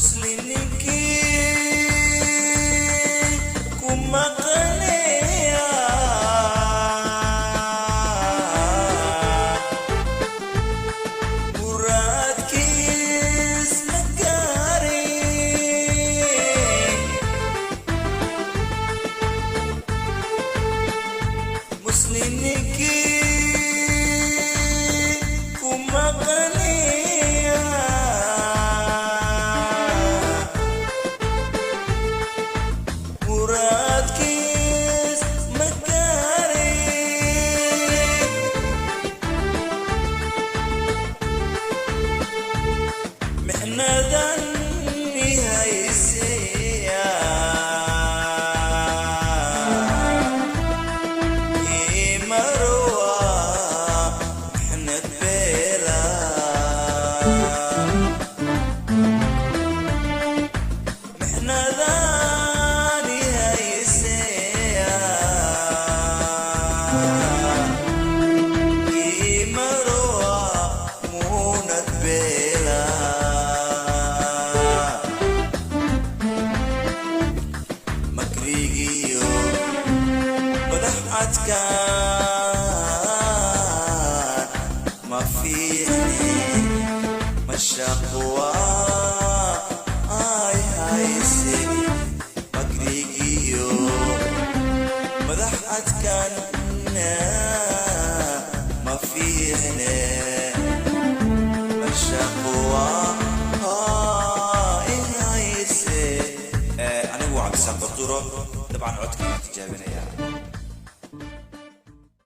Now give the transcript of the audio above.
musliminki kuma qaniya muradkis magari musliminki kuma qaniya muradkis magari mihnadan nihaysiya imarwa mihnad bela mihnadan nihaysiya imarwa munad bela makrigiyo madax adkaan ma fiicni mashaqwa ay haysin makrigiyo madax adkaan ma fiicne mashaqwa ay haysin anigu عبد السلام بطورة طبعا عدت تجابنا